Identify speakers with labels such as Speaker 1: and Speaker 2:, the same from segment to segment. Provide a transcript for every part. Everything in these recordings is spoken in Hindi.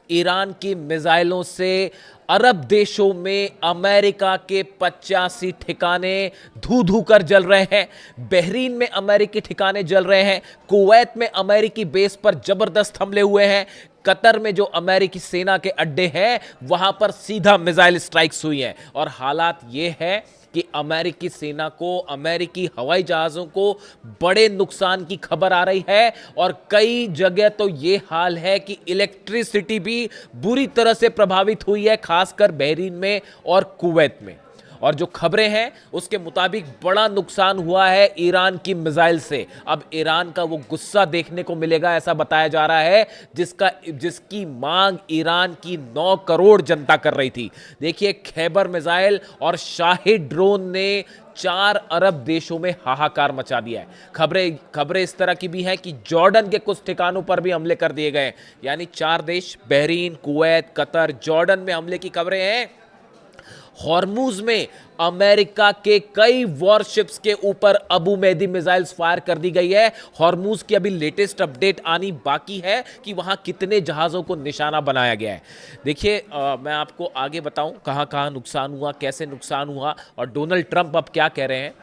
Speaker 1: ईरान की मिसाइलों से अरब देशों में अमेरिका के 85 ठिकाने धू धू कर जल रहे हैं। बहरीन में अमेरिकी ठिकाने जल रहे हैं। कुवैत में अमेरिकी बेस पर जबरदस्त हमले हुए हैं। कतर में जो अमेरिकी सेना के अड्डे हैं वहां पर सीधा मिसाइल स्ट्राइक्स हुई हैं। और हालात ये है कि अमेरिकी सेना को, अमेरिकी हवाई जहाज़ों को बड़े नुकसान की खबर आ रही है। और कई जगह तो ये हाल है कि इलेक्ट्रिसिटी भी बुरी तरह से प्रभावित हुई है, खासकर बहरीन में और कुवैत में। और जो खबरें हैं उसके मुताबिक बड़ा नुकसान हुआ है ईरान की मिसाइल से। अब ईरान का वो गुस्सा देखने को मिलेगा, ऐसा बताया जा रहा है, जिसकी मांग ईरान की 9 करोड़ जनता कर रही थी। देखिए, खैबर मिसाइल और शाहिद ड्रोन ने 4 अरब देशों में हाहाकार मचा दिया है। खबरें इस तरह की भी हैं कि जॉर्डन के कुछ ठिकानों पर भी हमले कर दिए गए। यानी 4 देश, बहरीन, कुवैत, कतर, जॉर्डन में हमले की खबरें हैं। हॉर्मुज में अमेरिका के कई वॉरशिप्स के ऊपर अबू मेहदी मिसाइल्स फायर कर दी गई है। हॉर्मुज की अभी लेटेस्ट अपडेट आनी बाकी है कि वहां कितने जहाजों को निशाना बनाया गया है। देखिए, मैं आपको आगे बताऊं कहां कहां नुकसान हुआ, कैसे नुकसान हुआ और डोनाल्ड ट्रंप अब क्या कह रहे हैं।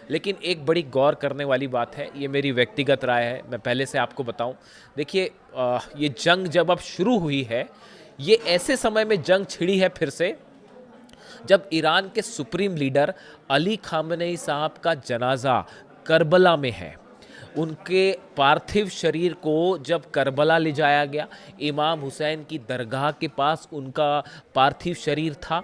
Speaker 1: लेकिन एक बड़ी गौर करने वाली बात है, ये मेरी व्यक्तिगत राय है, मैं पहले से आपको बताऊं। देखिए, ये जंग जब अब शुरू हुई है, ये ऐसे समय में जंग छिड़ी है फिर से जब ईरान के सुप्रीम लीडर अली खामेनेई साहब का जनाजा करबला में है। उनके पार्थिव शरीर को जब करबला ले जाया गया, इमाम हुसैन की दरगाह के पास उनका पार्थिव शरीर था।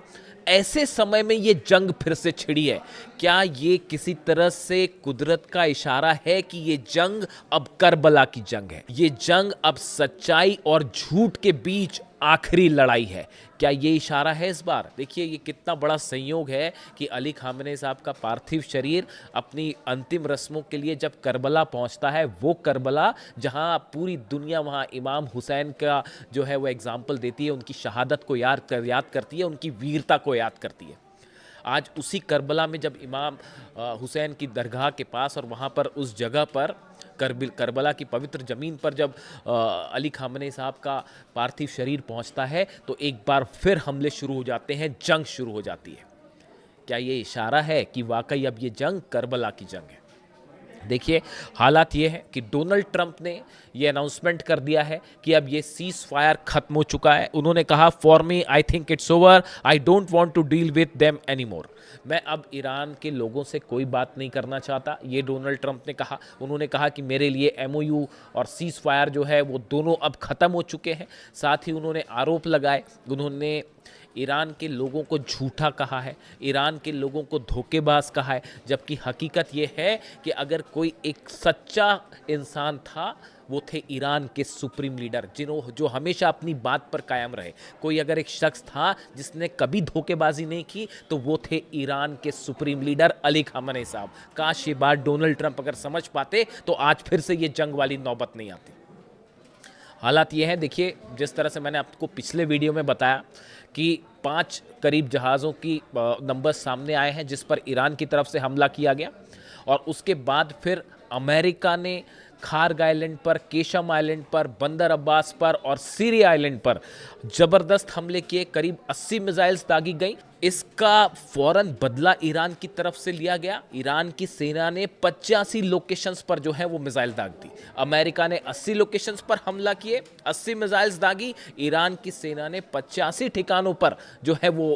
Speaker 1: ऐसे समय में ये जंग फिर से छिड़ी है। क्या ये किसी तरह से कुदरत का इशारा है कि ये जंग अब करबला की जंग है? ये जंग अब सच्चाई और झूठ के बीच आखिरी लड़ाई है। क्या ये इशारा है इस बार? देखिए, ये कितना बड़ा संयोग है कि अली खामेनेई साहब का पार्थिव शरीर अपनी अंतिम रस्मों के लिए जब करबला पहुंचता है, वो करबला जहां पूरी दुनिया वहां इमाम हुसैन का जो है वो एग्जाम्पल देती है, उनकी शहादत को याद करती है, उनकी वीरता को याद करती है। आज उसी करबला में जब इमाम हुसैन की दरगाह के पास और वहाँ पर उस जगह पर करबला की पवित्र ज़मीन पर जब अली खामेनेई साहब का पार्थिव शरीर पहुँचता है तो एक बार फिर हमले शुरू हो जाते हैं, जंग शुरू हो जाती है। क्या ये इशारा है कि वाकई अब ये जंग करबला की जंग है? देखिए, हालात ये है कि डोनाल्ड ट्रंप ने ये अनाउंसमेंट कर दिया है कि अब ये सीज फायर खत्म हो चुका है। उन्होंने कहा, for me I think it's over, I don't want to deal with them any more. मैं अब ईरान के लोगों से कोई बात नहीं करना चाहता, ये डोनाल्ड ट्रंप ने कहा। उन्होंने कहा कि मेरे लिए MOU और सीज फायर जो है वो दोनों अब ख़त्म हो चुके हैं। साथ ही उन्होंने आरोप लगाए, उन्होंने ईरान के लोगों को झूठा कहा है, ईरान के लोगों को धोखेबाज कहा है, जबकि हकीकत ये है कि अगर कोई एक सच्चा इंसान था वो थे ईरान के सुप्रीम लीडर, जो हमेशा अपनी बात पर कायम रहे। कोई अगर एक शख्स था जिसने कभी धोखेबाजी नहीं की तो वो थे ईरान के सुप्रीम लीडर अली खामेनेई साहब। काश ये बात डोनाल्ड ट्रंप अगर समझ पाते तो आज फिर से ये जंग वाली नौबत नहीं आती। हालात ये हैं, देखिए, जिस तरह से मैंने आपको पिछले वीडियो में बताया कि 5 करीब जहाज़ों की नंबर सामने आए हैं जिस पर ईरान की तरफ से हमला किया गया। और उसके बाद फिर अमेरिका ने खार्ग आइलैंड पर, केशम आइलैंड पर, बंदर अब्बास पर और सीरी आइलैंड पर ज़बरदस्त हमले किए। करीब 80 मिसाइल्स दागी गई। इसका फौरन बदला ईरान की तरफ से लिया गया। ईरान की सेना ने 85 लोकेशंस पर जो है वो मिसाइल दाग दी। अमेरिका ने 80 लोकेशंस पर हमला किए, 80 मिसाइल्स दागी। ईरान की सेना ने 85 ठिकानों पर जो है वो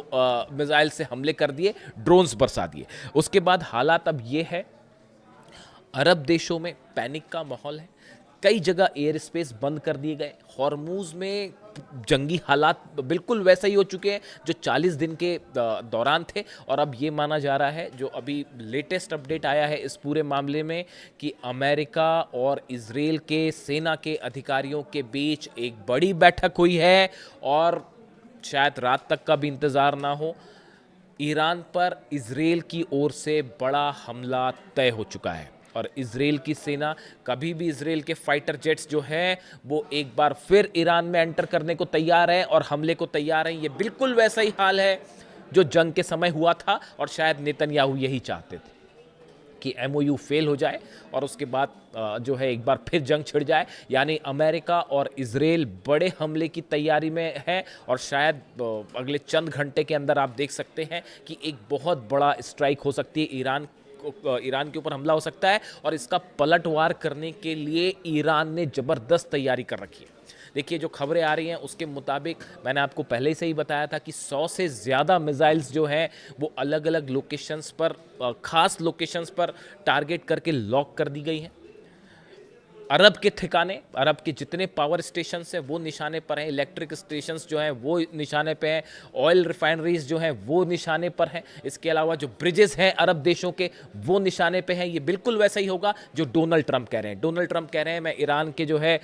Speaker 1: मिसाइल से हमले कर दिए, ड्रोन्स बरसा दिए। उसके बाद हालात अब ये है, अरब देशों में पैनिक का माहौल है। कई जगह एयर स्पेस बंद कर दिए गए। हॉर्मुज में जंगी हालात बिल्कुल वैसे ही हो चुके हैं जो 40 दिन के दौरान थे। और अब ये माना जा रहा है, जो अभी लेटेस्ट अपडेट आया है इस पूरे मामले में, कि अमेरिका और इजराइल के सेना के अधिकारियों के बीच एक बड़ी बैठक हुई है और शायद रात तक का भी इंतज़ार ना हो। ईरान पर इजराइल की ओर से बड़ा हमला तय हो चुका है और इजराइल की सेना, कभी भी इजराइल के फाइटर जेट्स जो हैं वो एक बार फिर ईरान में एंटर करने को तैयार हैं और हमले को तैयार हैं। ये बिल्कुल वैसा ही हाल है जो जंग के समय हुआ था और शायद नेतन्याहू यही चाहते थे कि एमओयू फेल हो जाए और उसके बाद जो है एक बार फिर जंग छिड़ जाए। यानी अमेरिका और इजराइल बड़े हमले की तैयारी में है और शायद अगले चंद घंटे के अंदर आप देख सकते हैं कि एक बहुत बड़ा स्ट्राइक हो सकती है, ईरान के ऊपर हमला हो सकता है और इसका पलटवार करने के लिए ईरान ने ज़बरदस्त तैयारी कर रखी है। देखिए जो खबरें आ रही हैं उसके मुताबिक मैंने आपको पहले से ही बताया था कि 100 से ज़्यादा मिसाइल्स जो हैं वो अलग अलग लोकेशंस पर, ख़ास लोकेशंस पर टारगेट करके लॉक कर दी गई हैं। अरब के ठिकाने, अरब के जितने पावर स्टेशंस हैं वो निशाने पर हैं, इलेक्ट्रिक स्टेशंस जो हैं वो निशाने पे हैं, ऑयल रिफाइनरीज जो हैं वो निशाने पर हैं। इसके अलावा जो ब्रिजेस हैं अरब देशों के वो निशाने पे हैं। ये बिल्कुल वैसा ही होगा जो डोनाल्ड ट्रंप कह रहे हैं। डोनाल्ड ट्रंप कह रहे हैं मैं ईरान के जो है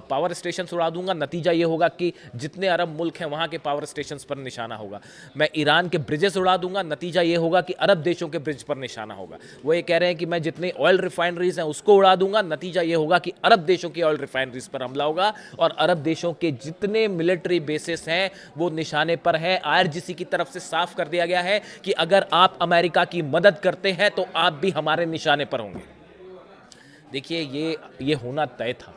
Speaker 1: पावर स्टेशन उड़ा दूंगा, नतीजा ये होगा कि जितने अरब मुल्क हैं वहाँ के पावर स्टेशन पर निशाना होगा। मैं ईरान के ब्रिजेस उड़ा दूंगा, नतीजा ये होगा कि अरब देशों के ब्रिज पर निशाना होगा। वो ये कह रहे हैं कि मैं जितने ऑयल रिफाइनरीज हैं उसको उड़ा दूंगा, नतीजा ये होगा कि अरब देशों की ऑयल रिफाइनरीज पर हमला होगा और अरब देशों के जितने मिलिट्री बेसिस हैं वो निशाने पर हैं। आईआरजीसी की तरफ से साफ कर दिया गया है कि अगर आप अमेरिका की मदद करते हैं तो आप भी हमारे निशाने पर होंगे। देखिए ये होना तय था,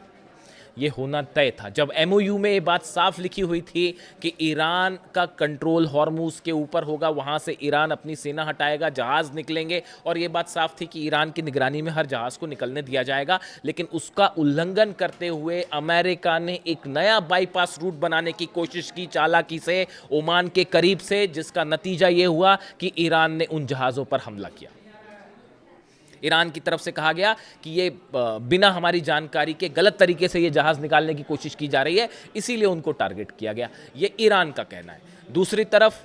Speaker 1: ये होना तय था। जब एमओयू में ये बात साफ लिखी हुई थी कि ईरान का कंट्रोल हॉर्मुज के ऊपर होगा, वहाँ से ईरान अपनी सेना हटाएगा, जहाज़ निकलेंगे और ये बात साफ थी कि ईरान की निगरानी में हर जहाज़ को निकलने दिया जाएगा। लेकिन उसका उल्लंघन करते हुए अमेरिका ने एक नया बाईपास रूट बनाने की कोशिश की चालाकी से ओमान के करीब से, जिसका नतीजा ये हुआ कि ईरान ने उन जहाज़ों पर हमला किया। ईरान की तरफ से कहा गया कि ये बिना हमारी जानकारी के गलत तरीके से ये जहाज़ निकालने की कोशिश की जा रही है, इसीलिए उनको टारगेट किया गया। ये ईरान का कहना है। दूसरी तरफ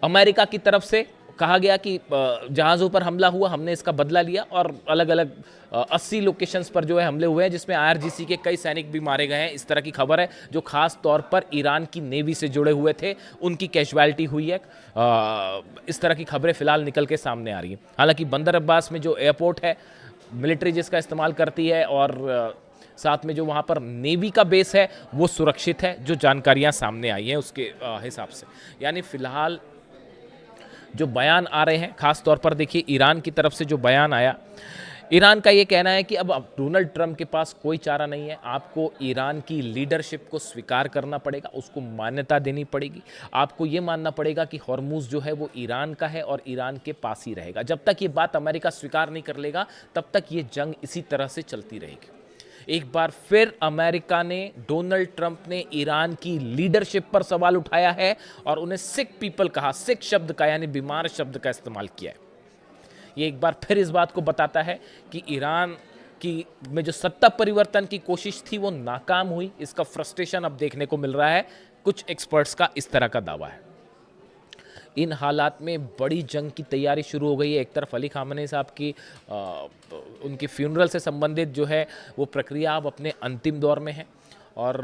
Speaker 1: अमेरिका की तरफ से कहा गया कि जहाज़ों पर हमला हुआ, हमने इसका बदला लिया और अलग अलग 80 लोकेशंस पर जो है हमले हुए हैं, जिसमें आईआरजीसी के कई सैनिक भी मारे गए हैं। इस तरह की खबर है जो खास तौर पर ईरान की नेवी से जुड़े हुए थे, उनकी कैजुअलिटी हुई है। इस तरह की खबरें फिलहाल निकल के सामने आ रही हैं। हालांकि बंदर अब्बास में जो एयरपोर्ट है, मिलिट्री जिसका इस्तेमाल करती है और साथ में जो वहाँ पर नेवी का बेस है वो सुरक्षित है, जो जानकारियाँ सामने आई हैं उसके हिसाब से। यानी फ़िलहाल जो बयान आ रहे हैं, ख़ास तौर पर देखिए ईरान की तरफ से जो बयान आया, ईरान का ये कहना है कि अब डोनाल्ड ट्रंप के पास कोई चारा नहीं है, आपको ईरान की लीडरशिप को स्वीकार करना पड़ेगा, उसको मान्यता देनी पड़ेगी। आपको ये मानना पड़ेगा कि हॉर्मुज़ जो है वो ईरान का है और ईरान के पास ही रहेगा। जब तक ये बात अमेरिका स्वीकार नहीं कर लेगा तब तक ये जंग इसी तरह से चलती रहेगी। एक बार फिर अमेरिका ने, डोनाल्ड ट्रंप ने ईरान की लीडरशिप पर सवाल उठाया है और उन्हें सिक पीपल कहा, सिक शब्द का यानी बीमार शब्द का इस्तेमाल किया है। ये एक बार फिर इस बात को बताता है कि ईरान की में जो सत्ता परिवर्तन की कोशिश थी वो नाकाम हुई। इसका फ्रस्ट्रेशन अब देखने को मिल रहा है। कुछ एक्सपर्ट्स का इस तरह का दावा है। इन हालात में बड़ी जंग की तैयारी शुरू हो गई है। एक तरफ अली खामेनी साहब की उनकी फ्यूनरल से संबंधित जो है वो प्रक्रिया अब अपने अंतिम दौर में है और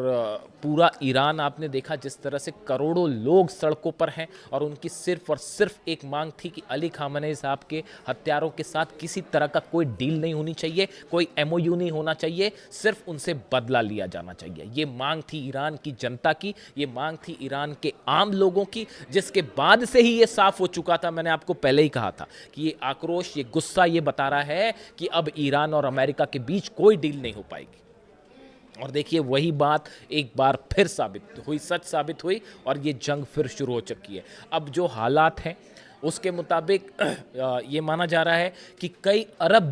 Speaker 1: पूरा ईरान आपने देखा जिस तरह से करोड़ों लोग सड़कों पर हैं और उनकी सिर्फ और सिर्फ एक मांग थी कि अली खामेनी साहब के हत्यारों के साथ किसी तरह का कोई डील नहीं होनी चाहिए, कोई एमओयू नहीं होना चाहिए, सिर्फ उनसे बदला लिया जाना चाहिए। ये मांग थी ईरान की जनता की, ये मांग थी ईरान के आम लोगों की, जिसके बाद से ही ये साफ हो चुका था। मैंने आपको पहले ही कहा था कि ये आक्रोश, ये गुस्सा ये बता रहा है कि अब ईरान और अमेरिका के बीच कोई डील नहीं हो पाएगी। और देखिए वही बात एक बार फिर साबित हुई, सच साबित हुई और ये जंग फिर शुरू हो चुकी है। अब जो हालात हैं उसके मुताबिक ये माना जा रहा है कि कई अरब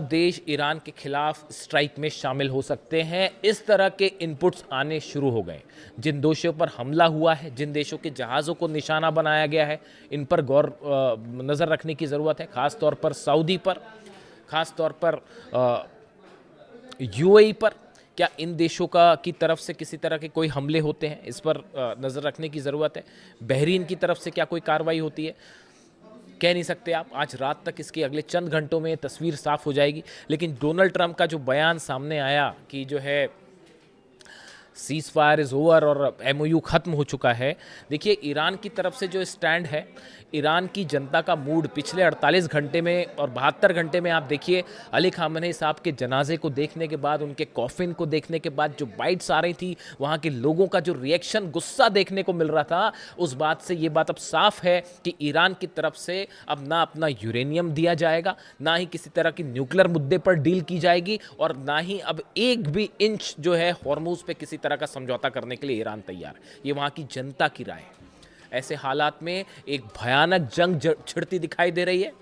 Speaker 1: देश ईरान के खिलाफ स्ट्राइक में शामिल हो सकते हैं। इस तरह के इनपुट्स आने शुरू हो गए। जिन देशों पर हमला हुआ है, जिन देशों के जहाज़ों को निशाना बनाया गया है, इन पर गौर नज़र रखने की ज़रूरत है। ख़ास तौर पर सऊदी पर, ख़ास तौर पर यूएई पर। क्या इन देशों की तरफ से किसी तरह के कोई हमले होते हैं, इस पर नज़र रखने की ज़रूरत है। बहरीन की तरफ से क्या कोई कार्रवाई होती है, कह नहीं सकते आप। आज रात तक इसके अगले चंद घंटों में तस्वीर साफ हो जाएगी। लेकिन डोनाल्ड ट्रंप का जो बयान सामने आया कि जो है सीज फायर इज़ ओवर और एमओयू ख़त्म हो चुका है। देखिए, ईरान की तरफ से जो स्टैंड है, ईरान की जनता का मूड पिछले 48 घंटे में और 72 घंटे में आप देखिए, अली खामनेई साहब के जनाजे को देखने के बाद, उनके कॉफिन को देखने के बाद जो बाइट्स आ रही थी, वहाँ के लोगों का जो रिएक्शन, गुस्सा देखने को मिल रहा था, उस बात से ये बात अब साफ है कि ईरान की तरफ से अब ना अपना यूरेनियम दिया जाएगा, ना ही किसी तरह की न्यूक्लियर मुद्दे पर डील की जाएगी, और ना ही अब एक भी इंच जो है हॉर्मुज पे किसी तरह का समझौता करने के लिए ईरान तैयार है। ये वहाँ की जनता की राय है। ऐसे हालात में एक भयानक जंग छिड़ती दिखाई दे रही है,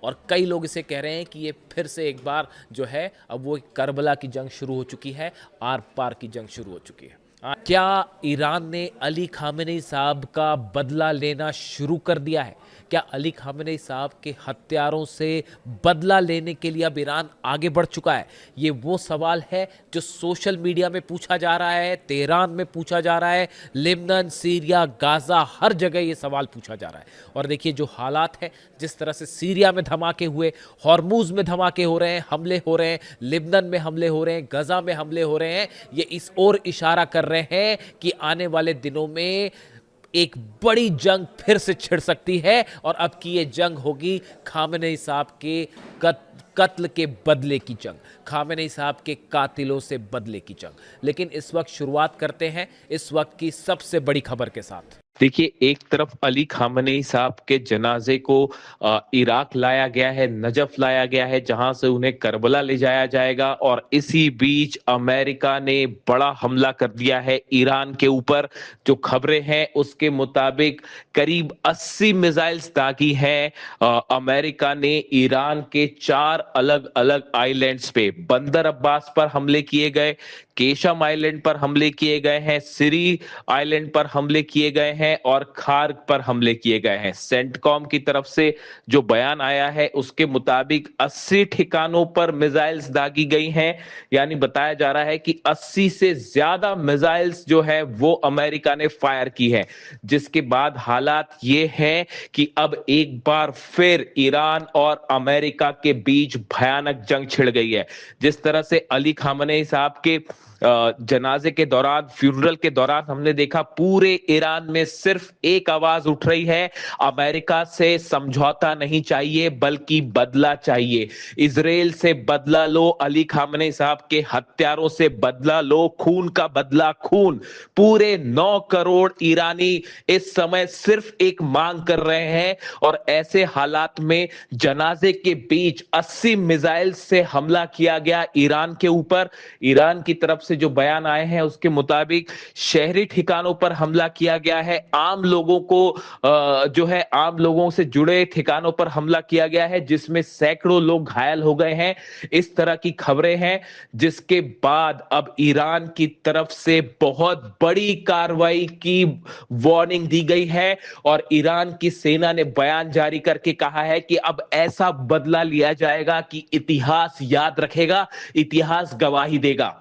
Speaker 1: और कई लोग इसे कह रहे हैं कि ये फिर से एक बार जो है, अब वो करबला की जंग शुरू हो चुकी है, आर पार की जंग शुरू हो चुकी है। क्या ईरान ने अली खामेनेई साहब का बदला लेना शुरू कर दिया है? क्या अली खामेनेई साहब के हत्यारों से बदला लेने के लिए अब ईरान आगे बढ़ चुका है? ये वो सवाल है जो सोशल मीडिया में पूछा जा रहा है, तेहरान में पूछा जा रहा है, लेबनान, सीरिया, गाजा, हर जगह ये सवाल पूछा जा रहा है। और देखिए, जो हालात है, जिस तरह से सीरिया में धमाके हुए, हॉर्मुज में धमाके हो रहे हैं, हमले हो रहे हैं, लेबनान में हमले हो रहे हैं, गजा में हमले हो रहे हैं, ये इस ओर इशारा कर रहे हैं कि आने वाले दिनों में एक बड़ी जंग फिर से छिड़ सकती है, और अब की ये जंग होगी खामेनेई साहब के कत्ल के बदले की जंग, खामेनेई साहब के कातिलों से बदले की जंग। लेकिन इस वक्त शुरुआत करते हैं इस वक्त की सबसे बड़ी खबर के साथ।
Speaker 2: देखिए, एक तरफ अली खामनेई साहब के जनाजे को इराक लाया गया है, नजफ लाया गया है, जहां से उन्हें करबला ले जाया जाएगा, और इसी बीच अमेरिका ने बड़ा हमला कर दिया है ईरान के ऊपर। जो खबरें हैं उसके मुताबिक करीब 80 मिसाइल्स दागी हैं अमेरिका ने ईरान के 4 अलग अलग आइलैंड्स पे। बंदर अब्बास पर हमले किए गए, केशम आइलैंड पर हमले किए गए हैं, सिरी आइलैंड पर हमले किए गए हैं, और खार्ग पर हमले किए गए हैं। सेंटकॉम की तरफ से जो बयान आया है उसके मुताबिक 80 ठिकानों पर मिसाइल्स दागी गई हैं। यानी बताया जा रहा है कि 80 से ज्यादा मिसाइल्स जो है वो अमेरिका ने फायर की है, जिसके बाद हालात ये हैं कि अब एक बार फिर ईरान और अमेरिका के बीच भयानक जंग छिड़ गई है। जिस तरह से अली खामनेई साहब के जनाजे के दौरान, फ्यूनरल के दौरान हमने देखा पूरे ईरान में सिर्फ एक आवाज उठ रही है, अमेरिका से समझौता नहीं चाहिए बल्कि बदला चाहिए। इजराइल से बदला लो, अली खामनेई साहब के हत्यारों से बदला लो, खून का बदला खून। पूरे 9 करोड़ ईरानी इस समय सिर्फ एक मांग कर रहे हैं, और ऐसे हालात में जनाजे के बीच 80 मिसाइल से हमला किया गया ईरान के ऊपर। ईरान की तरफ से जो बयान आए हैं उसके मुताबिक शहरी ठिकानों पर हमला किया गया है, आम लोगों को जो है आम लोगों से जुड़े ठिकानों पर हमला किया गया है, जिसमें सैकड़ों लोग घायल हो गए हैं। इस तरह की खबरें हैं, जिसके बाद अब ईरान की तरफ से बहुत बड़ी कार्रवाई की वार्निंग दी गई है, और ईरान की सेना ने बयान जारी करके कहा है कि अब ऐसा बदला लिया जाएगा कि इतिहास याद रखेगा, इतिहास गवाही देगा।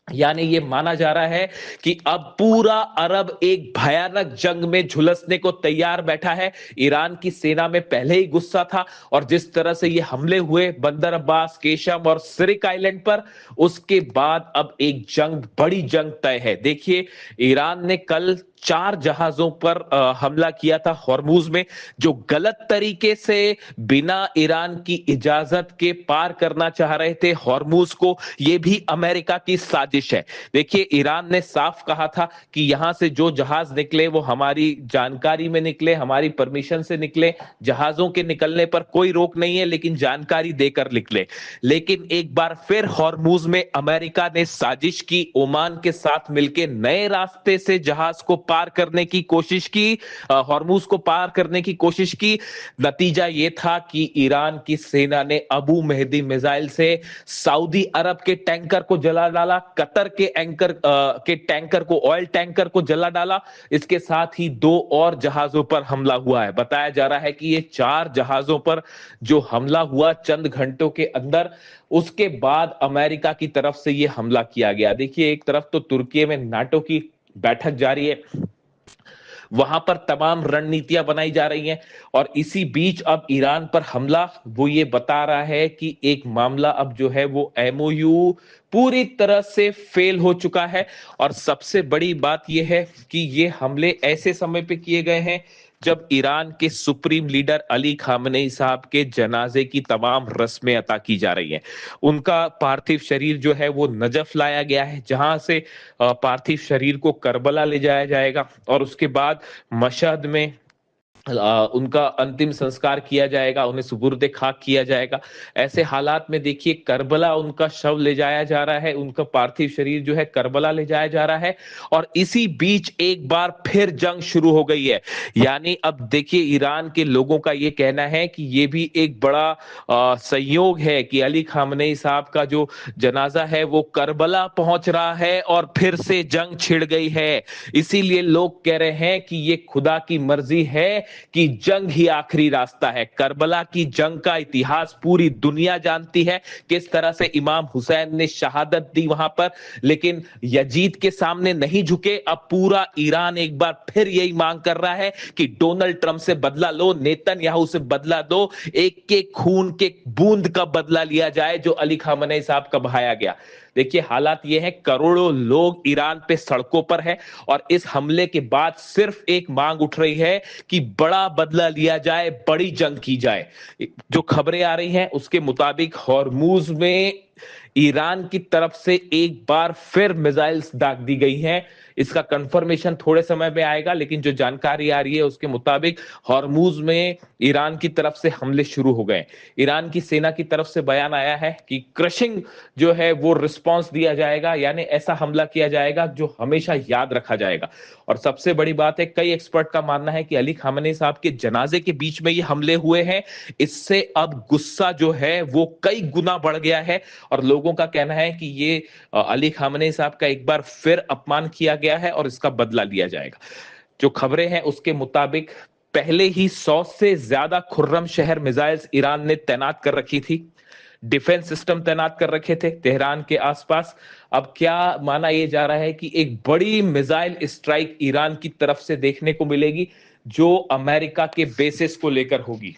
Speaker 2: यानी ये माना जा रहा है कि अब पूरा अरब एक भयानक जंग में झुलसने को तैयार बैठा है। ईरान की सेना में पहले ही गुस्सा था, और जिस तरह से ये हमले हुए बंदर अब्बास, केशम और सिरिक आइलैंड पर, उसके बाद अब एक जंग, बड़ी जंग तय है। देखिए, ईरान ने कल 4 जहाजों पर हमला किया था हॉर्मुज में, जो गलत तरीके से बिना ईरान की इजाजत के पार करना चाह रहे थे हॉर्मुज को। यह भी अमेरिका की साजिश है। देखिए, ईरान ने साफ कहा था कि यहां से जो जहाज निकले वो हमारी जानकारी में निकले, हमारी परमिशन से निकले, जहाजों के निकलने पर कोई रोक नहीं है, लेकिन जानकारी देकर निकले। लेकिन एक बार फिर हॉर्मुज में अमेरिका ने साजिश की, ओमान के साथ मिलकर नए रास्ते से जहाज को पार करने की कोशिश की, हॉर्मुज को पार करने की कोशिश की। नतीजा यह था कि ईरान की सेना ने अबू मेहदी मिसाइल से सऊदी अरब के टैंकर को जला डाला, कतर के टैंकर को, ऑयल टैंकर को जला डाला। इसके साथ ही 2 और जहाजों पर हमला हुआ है। बताया जा रहा है कि ये 4 जहाजों पर जो हमला हुआ चंद घंटों के अंदर, उसके बाद अमेरिका की तरफ से यह हमला किया गया। देखिए, एक तरफ तो तुर्की में नाटो की बैठक जारी है, वहां पर तमाम रणनीतियां बनाई जा रही हैं, और इसी बीच अब ईरान पर हमला, वो ये बता रहा है कि एक मामला अब जो है वो एमओयू पूरी तरह से फेल हो चुका है। और सबसे बड़ी बात यह है कि ये हमले ऐसे समय पे किए गए हैं जब ईरान के सुप्रीम लीडर अली खामनेई साहब के जनाजे की तमाम रस्में अता की जा रही हैं। उनका पार्थिव शरीर जो है वो नजफ लाया गया है, जहां से पार्थिव शरीर को करबला ले जाया जाएगा और उसके बाद मशहद में उनका अंतिम संस्कार किया जाएगा, उन्हें सुपुर्द खाक किया जाएगा। ऐसे हालात में देखिए करबला उनका शव ले जाया जा रहा है, उनका पार्थिव शरीर जो है करबला ले जाया जा रहा है और इसी बीच एक बार फिर जंग शुरू हो गई है। यानी अब देखिए ईरान के लोगों का ये कहना है कि ये भी एक बड़ा संयोग है कि अली खामनेई साहब का जो जनाजा है वो करबला पहुंच रहा है और फिर से जंग छिड़ गई है। इसीलिए लोग कह रहे हैं कि ये खुदा की मर्जी है कि जंग ही आखिरी रास्ता है। करबला की जंग का इतिहास पूरी दुनिया जानती है, किस तरह से इमाम हुसैन ने शहादत दी वहां पर, लेकिन यजीद के सामने नहीं झुके। अब पूरा ईरान एक बार फिर यही मांग कर रहा है कि डोनाल्ड ट्रंप से बदला लो, नेतन्याहू से बदला दो, एक के खून के बूंद का बदला लिया जाए जो अली खामनेई साहब का बहाया गया। देखिए हालात ये है, करोड़ों लोग ईरान पे सड़कों पर है और इस हमले के बाद सिर्फ एक मांग उठ रही है कि बड़ा बदला लिया जाए, बड़ी जंग की जाए। जो खबरें आ रही हैं उसके मुताबिक हॉर्मूज में ईरान की तरफ से एक बार फिर मिसाइल्स दाग दी गई हैं। इसका कंफर्मेशन थोड़े समय में आएगा, लेकिन जो जानकारी आ रही है उसके मुताबिक हॉर्मूज में ईरान की तरफ से हमले शुरू हो गए। ईरान की सेना की तरफ से बयान आया है कि क्रशिंग जो है वो रिस्पांस दिया जाएगा, यानी ऐसा हमला किया जाएगा जो हमेशा याद रखा जाएगा। और सबसे बड़ी बात है, कई एक्सपर्ट का मानना है कि अली खामनेई साहब के जनाजे के बीच में ये हमले हुए हैं। इससे अब गुस्सा जो है वो कई गुना बढ़ गया है और लोगों का कहना है कि ये अली खामनेई साहब का एक बार फिर अपमान किया गया है और इसका बदला लिया जाएगा। जो खबरें हैं उसके मुताबिक पहले ही 100 से ज्यादा खुर्रम शहर मिसाइल्स ईरान ने तैनात कर रखी थी, डिफेंस सिस्टम तैनात कर रखे थे तेहरान के आसपास। अब क्या माना यह जा रहा है कि एक बड़ी मिसाइल स्ट्राइक ईरान की तरफ से देखने को मिलेगी जो अमेरिका के बेसिस को लेकर होगी।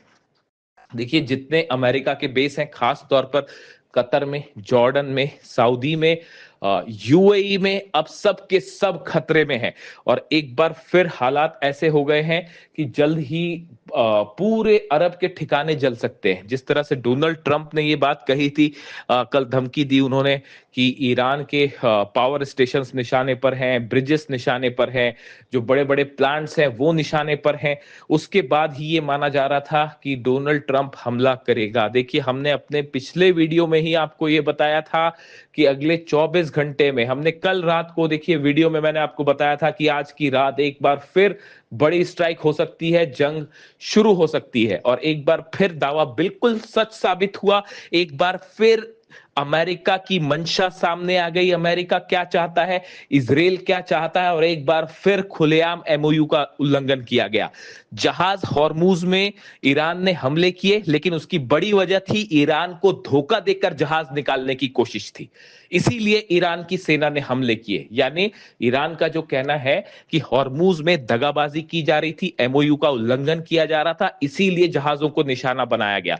Speaker 2: देखिए जितने अमेरिका के बेस हैं, खास तौर पर कतर में, जॉर्डन में, सऊदी में, यूएई में, अब सब के सब खतरे में हैं। और एक बार फिर हालात ऐसे हो गए हैं कि जल्द ही पूरे अरब के ठिकाने जल सकते हैं। जिस तरह से डोनाल्ड ट्रंप ने ये बात कही थी, कल धमकी दी उन्होंने कि ईरान के पावर स्टेशंस निशाने पर हैं, ब्रिजेस निशाने पर हैं, जो बड़े बड़े प्लांट्स हैं वो निशाने पर हैं। उसके बाद ही ये माना जा रहा था कि डोनाल्ड ट्रंप हमला करेगा। देखिए हमने अपने पिछले वीडियो में ही आपको ये बताया था कि अगले 24 घंटे में, हमने कल रात को देखिए वीडियो में मैंने आपको बताया था कि आज की रात एक बार फिर बड़ी स्ट्राइक हो सकती है, जंग शुरू हो सकती है। और एक बार फिर दावा बिल्कुल सच साबित हुआ। एक बार फिर अमेरिका की मंशा सामने आ गई, अमेरिका क्या चाहता है, इजराइल क्या चाहता है, और एक बार फिर खुलेआम एमओयू का उल्लंघन किया गया। जहाज हॉर्मूज में ईरान ने हमले किए, लेकिन उसकी बड़ी वजह थी ईरान को धोखा देकर जहाज निकालने की कोशिश थी, इसीलिए ईरान की सेना ने हमले किए। यानी ईरान का जो कहना है कि हॉर्मूज में दगाबाजी की जा रही थी, एमओयू का उल्लंघन किया जा रहा था, इसीलिए जहाजों को निशाना बनाया गया।